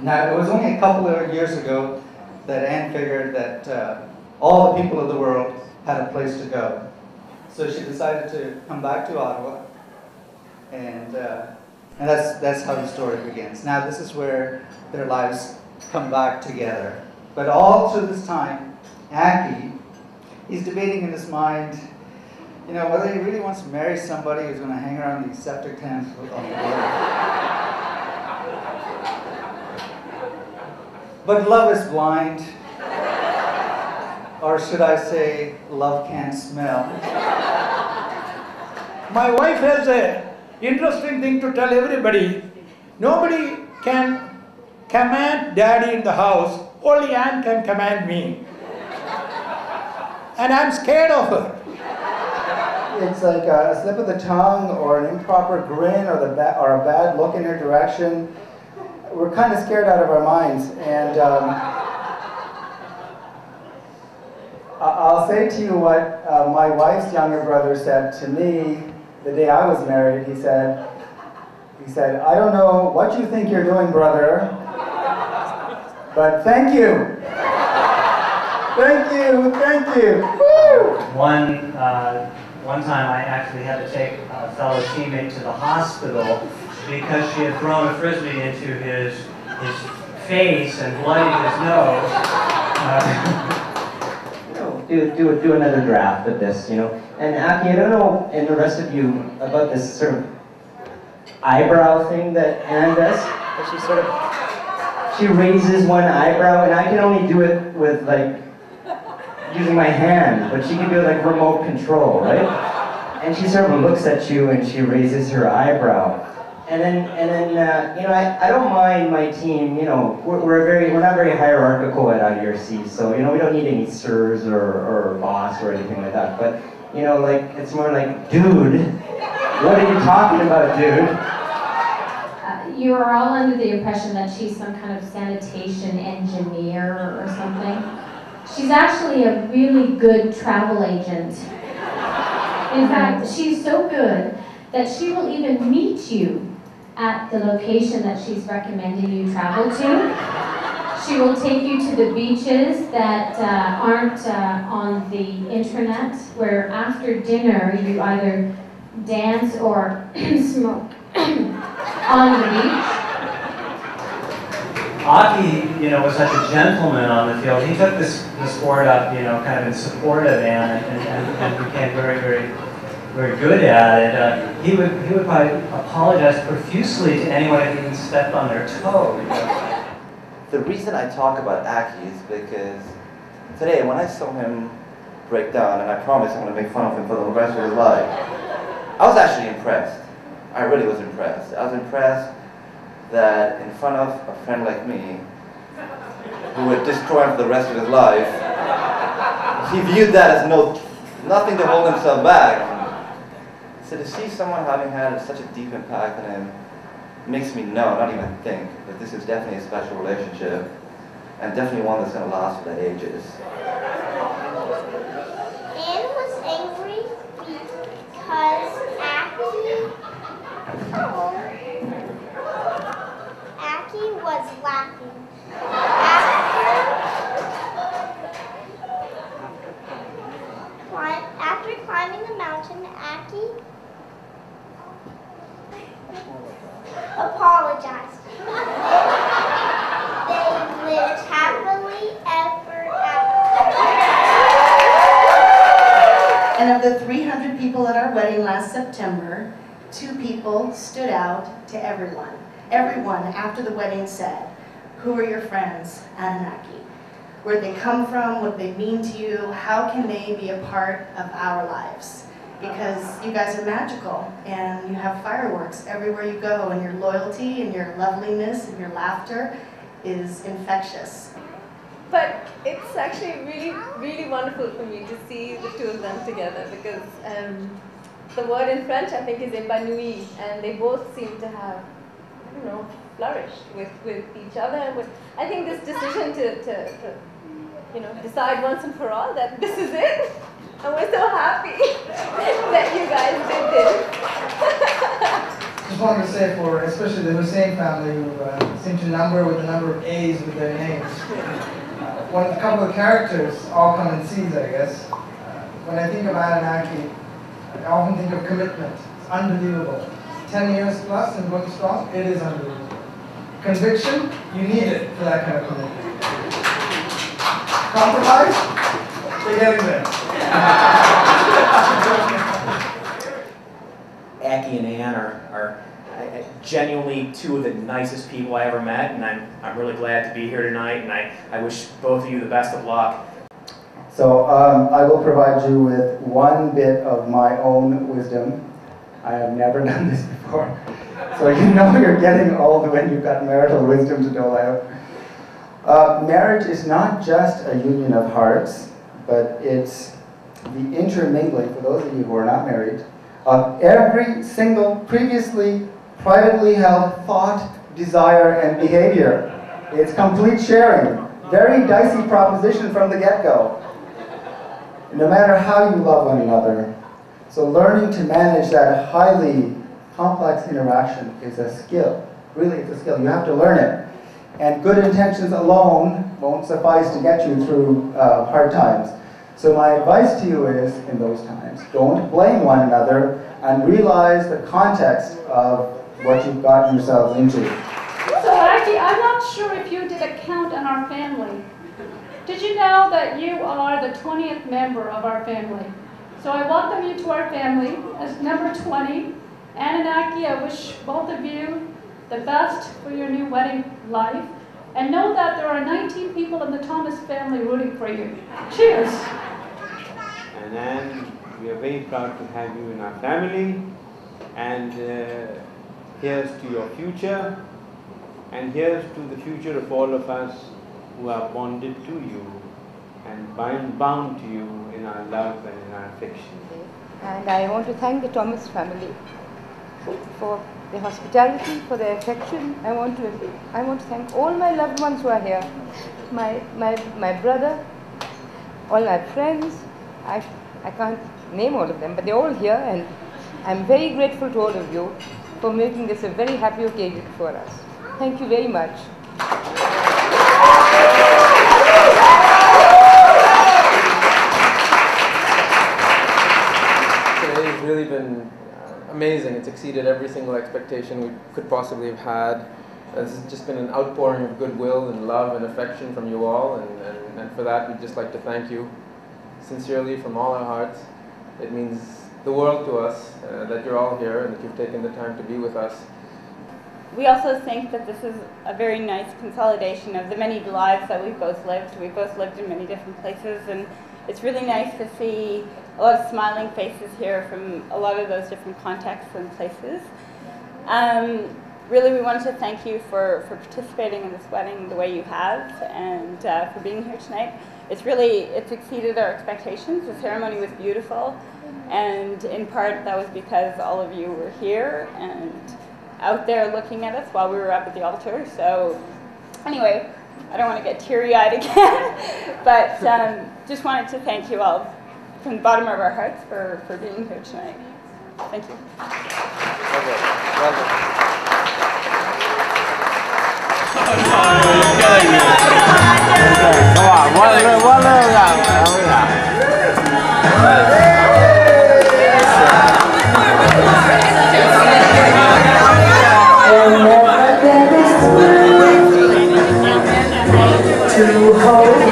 Now, it was only a couple of years ago that Anne figured that all the people of the world had a place to go. So she decided to come back to Ottawa, and that's how the story begins. Now, this is where their lives come back together. But all through this time, Aki, he's debating in his mind, you know, whether he really wants to marry somebody who's going to hang around these septic tanks on the border. But love is blind, or should I say, love can't smell. My wife has an interesting thing to tell everybody. Nobody can command daddy in the house, only Anne can command me. And I'm scared of her. It's like a slip of the tongue or an improper grin or a bad look in her direction. We're kind of scared out of our minds. And I'll say to you what my wife's younger brother said to me the day I was married. He said, I don't know what you think you're doing, brother, but thank you. Thank you, thank you. Woo! One time I actually had to take a fellow teammate to the hospital because she had thrown a frisbee into his face and bloodied his nose. Do another draft of this, you know. And Aki, I don't know, and the rest of you, about this sort of eyebrow thing that Anne does. She raises one eyebrow, and I can only do it with like using my hand, but she can do it like remote control, right? And she sort of looks at you and she raises her eyebrow. And then you know, I don't mind my team, you know, we're not very hierarchical at IDRC, so, you know, we don't need any sirs or boss or anything like that. But, you know, like, it's more like, dude, what are you talking about, dude? You are all under the impression that she's some kind of sanitation engineer or something. She's actually a really good travel agent. In fact, she's so good that she will even meet you at the location that she's recommending you travel to. She will take you to the beaches that aren't on the internet, where after dinner you either dance or smoke on the beach. Aki, you know, was such a gentleman on the field. He took the sport up, you know, kind of in support of Anne, and became very, very, very good at it. He would probably apologize profusely to anyone if he even stepped on their toe. You know? The reason I talk about Aki is because today, when I saw him break down, and I promise I'm going to make fun of him for the rest of his life, I was actually impressed. I really was impressed. I was impressed that in front of a friend like me, who would destroy him for the rest of his life, he viewed that as nothing to hold himself back. So to see someone having had such a deep impact on him makes me know, not even think, that this is definitely a special relationship, and definitely one that's going to last for the ages. Anne was angry because Aki was laughing. After climbing the mountain, Aki apologized. They lived happily ever after. And of the 300 people at our wedding last September, 2 people stood out to everyone. Everyone after the wedding said, "Who are your friends, Anne and Aki? Where'd they come from? What do they mean to you? How can they be a part of our lives? Because you guys are magical and you have fireworks everywhere you go, and your loyalty and your loveliness and your laughter is infectious." But it's actually really, really wonderful for me to see the two of them together, because the word in French, I think, is épanouie, and they both seem to have, I don't know, flourished with each other. And I think this decision to you know, decide once and for all that this is it, and we're so happy that you guys did this. just wanted to say for especially the Hussein family who seem to number with the number of A's with their names. A couple of characters all come in C's, I guess. When I think of Ann and Aki, I often think of commitment. It's unbelievable. 10 years plus and going strong, it is unbelievable. Conviction, you need it for that kind of commitment. Compromise, you're getting there. Aki and Ann are genuinely two of the nicest people I ever met, and I'm really glad to be here tonight, and I wish both of you the best of luck. So I will provide you with one bit of my own wisdom. I have never done this before. So you know you're getting old when you've got marital wisdom to dole out. Marriage is not just a union of hearts, but it's the intermingling, for those of you who are not married, of every single previously privately held thought, desire, and behavior. It's complete sharing. Very dicey proposition from the get-go. No matter how you love one another. So learning to manage that highly complex interaction is a skill. Really, it's a skill. You have to learn it. And good intentions alone won't suffice to get you through hard times. So my advice to you is, in those times, don't blame one another and realize the context of what you've gotten yourselves into. So Aki, I'm not sure if you did a count on our family. Did you know that you are the 20th member of our family? So I welcome you to our family as number 20. Ann and Aki, I wish both of you the best for your new wedding life. And know that there are 19 people in the Thomas family rooting for you. Cheers. And Ann, we are very proud to have you in our family. And here's to your future. And here's to the future of all of us who are bonded to you and bound to you in our love and in our affection. And I want to thank the Thomas family for their hospitality, for their affection. I want to thank all my loved ones who are here. My brother, all my friends. I can't name all of them, but they're all here, and I'm very grateful to all of you for making this a very happy occasion for us. Thank you very much. Today has really been amazing. It's exceeded every single expectation we could possibly have had. This has just been an outpouring of goodwill and love and affection from you all, and for that we'd just like to thank you sincerely from all our hearts. It means the world to us that you're all here and that you've taken the time to be with us. We also think that this is a very nice consolidation of the many lives that we've both lived. We've both lived in many different places, and it's really nice to see a lot of smiling faces here from a lot of those different contexts and places. Really, we wanted to thank you for participating in this wedding the way you have, and for being here tonight. It's exceeded our expectations. The ceremony was beautiful, and in part that was because all of you were here and out there looking at us while we were up at the altar. So anyway, I don't want to get teary-eyed again, but just wanted to thank you all from the bottom of our hearts for being here tonight. Thank you. To hold